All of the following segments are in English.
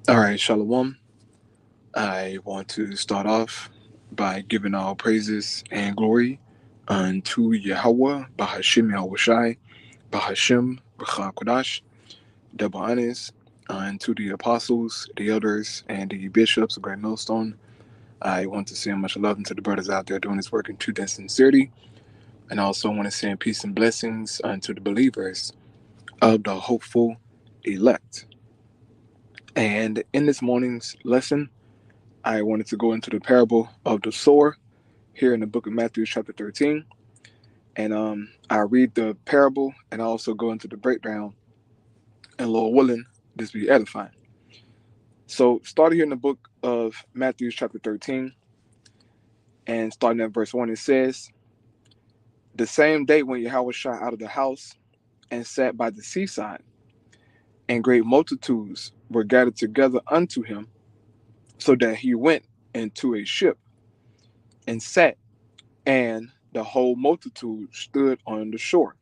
All right, Shalom. I want to start off by giving all praises and glory unto Yahweh, Bahashim Yahushai, Bahashim B'cha double honors unto the apostles, the elders, and the bishops of Great Millstone. I want to send much love unto the brothers out there doing this work in truth and sincerity, and I also want to send peace and blessings unto the believers of the hopeful elect. And in this morning's lesson, I wanted to go into the parable of the sower here in the book of Matthew, chapter 13. And I read the parable and I also go into the breakdown. And Lord willing, this be edifying. So, starting here in the book of Matthew, chapter 13, and starting at verse 1, it says, "The same day when Yahweh shot out of the house and sat by the seaside, and great multitudes were gathered together unto him, so that he went into a ship and sat, and the whole multitude stood on the shore.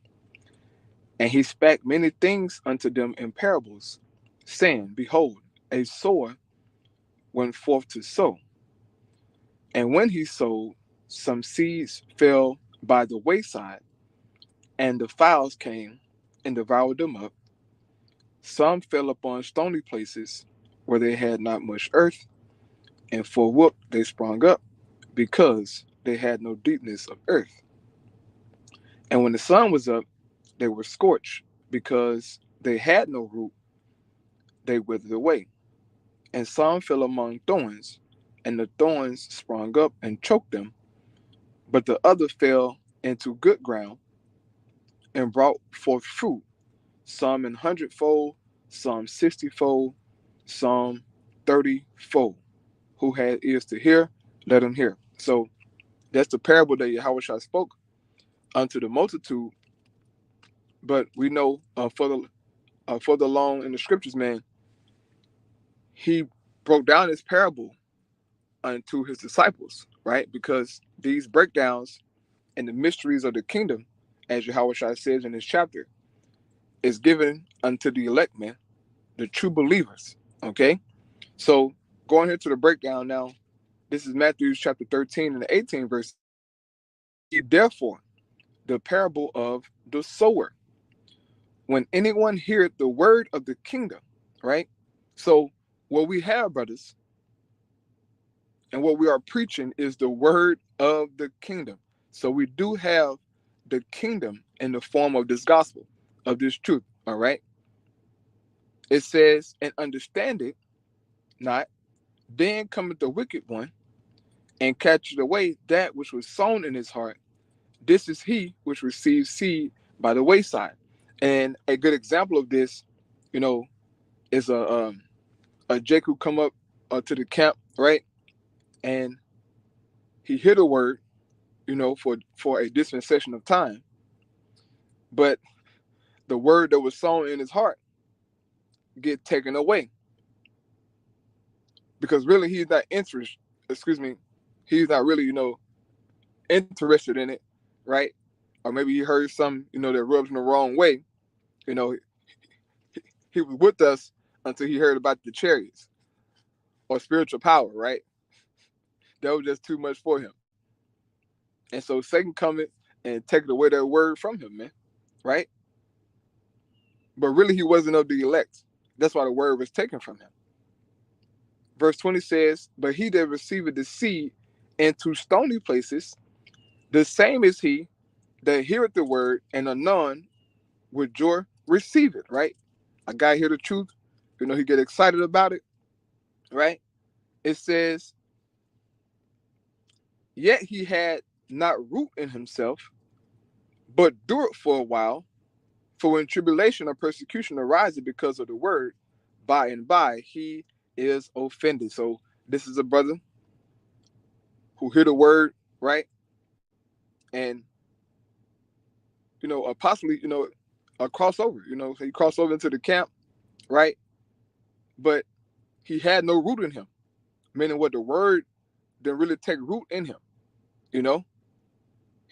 And he spake many things unto them in parables, saying, Behold, a sower went forth to sow. And when he sowed, some seeds fell by the wayside, and the fowls came and devoured them up. Some fell upon stony places where they had not much earth, and forthwith they sprung up, because they had no deepness of earth. And when the sun was up, they were scorched, because they had no root, they withered away. And some fell among thorns, and the thorns sprung up and choked them. But the other fell into good ground and brought forth fruit, some an hundredfold, some 60-fold, some 30-fold. Who had ears to hear, let him hear. So that's the parable that Yahweh spoke unto the multitude. But we know further along in the scriptures, man, he broke down this parable unto his disciples, right? Because these breakdowns and the mysteries of the kingdom, as Yahweh says in this chapter, is given unto the elect, man, the true believers. Okay? So going here to the breakdown now, this is Matthew chapter 13 and the 18 verse. Therefore, the parable of the sower. When anyone heareth the word of the kingdom, right? So what we have, brothers, and what we are preaching is the word of the kingdom. So we do have the kingdom in the form of this gospel, of this truth, all right? It says, and understand it not, then cometh the wicked one, and catcheth away that which was sown in his heart. This is he which receives seed by the wayside. And a good example of this, you know, is a Jake who come up to the camp, right? And he hear the word, for a dispensation of time. But the word that was sown in his heart get taken away. Because really he's not interested, he's not really, interested in it, right? Or maybe he heard some, that rubs him the wrong way. You know, he was with us until he heard about the chariots or spiritual power, right? That was just too much for him. And so Satan cometh and take away that word from him, man, right? But really he wasn't of the elect. That's why the word was taken from him. Verse 20 says, but he that receiveth the seed into stony places, the same is he that heareth the word, and anon with joy receive it, right? A guy hear the truth, he get excited about it, right? It says, yet he had not root in himself, but do it for a while. For when tribulation or persecution arises because of the word, by and by he is offended. So this is a brother who hear the word, right? And, possibly, a crossover, so he crossed over into the camp, right? But he had no root in him, meaning what the word didn't really take root in him, you know?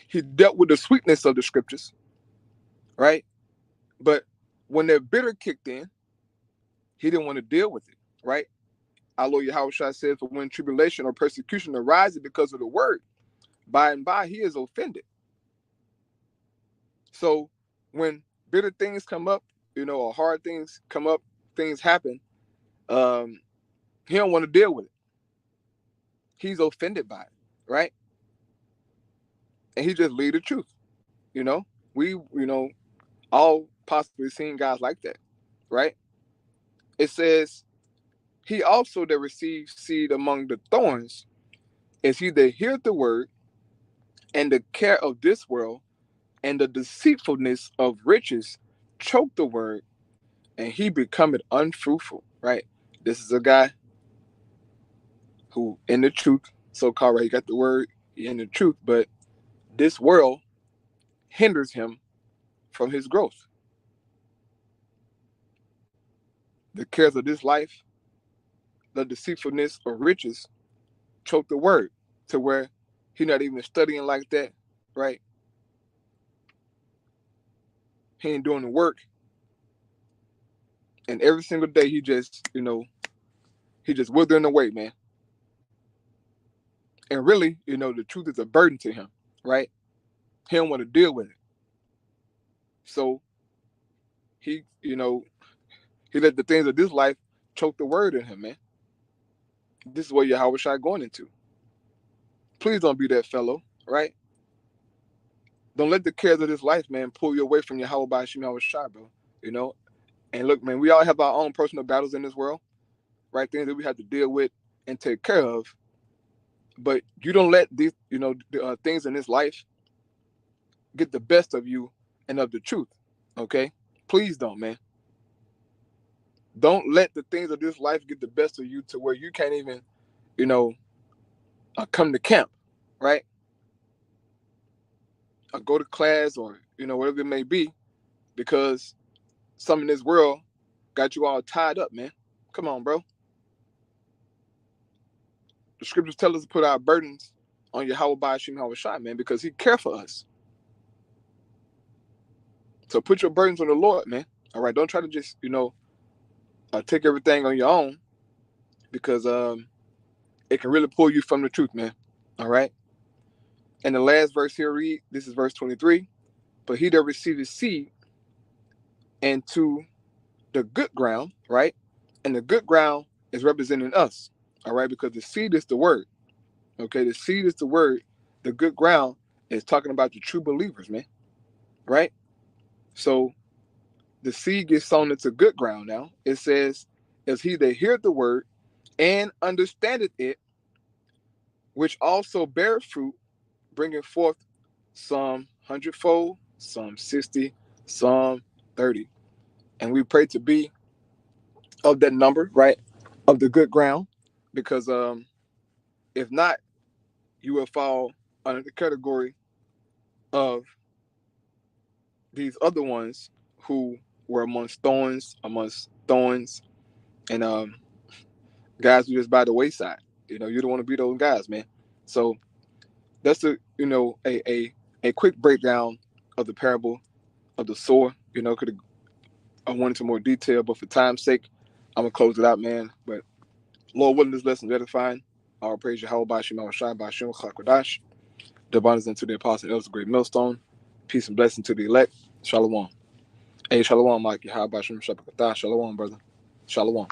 He dealt with the sweetness of the scriptures, right? But when that bitter kicked in, he didn't want to deal with it, right? Our Lord Yahushua said, for when tribulation or persecution arises because of the word, by and by he is offended. So when bitter things come up, or hard things come up, things happen, he don't want to deal with it. He's offended by it, right? And he just leave the truth. We, all possibly seen guys like that, right? It says, he also that receives seed among the thorns is he that heareth the word, and the care of this world and the deceitfulness of riches choke the word, and he becometh unfruitful, right? This is a guy who in the truth, so-called, right? He got the word, he in the truth, but this world hinders him from his growth. The cares of this life, the deceitfulness of riches choke the word, to where he not even studying like that, right? He ain't doing the work. And every single day he just, he just withering away, man. And really, the truth is a burden to him, right? He don't want to deal with it. So he, he let the things of this life choke the word in him, man. This is what Yahushua going into. Please don't be that fellow, right? Don't let the cares of this life, man, pull you away from Yahweh by Hashem Yahushua, bro. And look, man, we all have our own personal battles in this world, right? Things that we have to deal with and take care of. But you don't let these, things in this life get the best of you and of the truth, okay? Please don't, man. Don't let the things of this life get the best of you to where you can't even, come to camp, right? Or go to class, or, whatever it may be, because some in this world got you all tied up, man. Come on, bro. The scriptures tell us to put our burdens on Yahweh by Hashem Yahushua, man, because he cares for us. So put your burdens on the Lord, man. All right, don't try to just, take everything on your own, because it can really pull you from the truth, man. All right. And the last verse here read, this is verse 23. But he that receiveth seed into the good ground, right? And the good ground is representing us, all right? Because the seed is the word, okay? The seed is the word. The good ground is talking about the true believers, man, right? So the seed gets sown into good ground now. It says, is he that heareth the word and understandeth it, which also beareth fruit, bringing forth some 100-fold, some 60, some 30. And we pray to be of that number, right? Of the good ground. Because if not, you will fall under the category of these other ones who were amongst thorns, and guys who just by the wayside. You don't want to be those guys, man. So that's a quick breakdown of the parable of the sower. Could I went into more detail, but for time's sake, I'm gonna close it out, man. But Lord willing, this lesson is edifying. All praise Yahweh by Shema Shai by Shem Chakodash. The abundance unto the apostle, it was a great millstone. Peace and blessing to the elect. Shalom. Hey, shalom, Mike. Yahweh by Shem Chakodash. Shalom, brother. Shalom.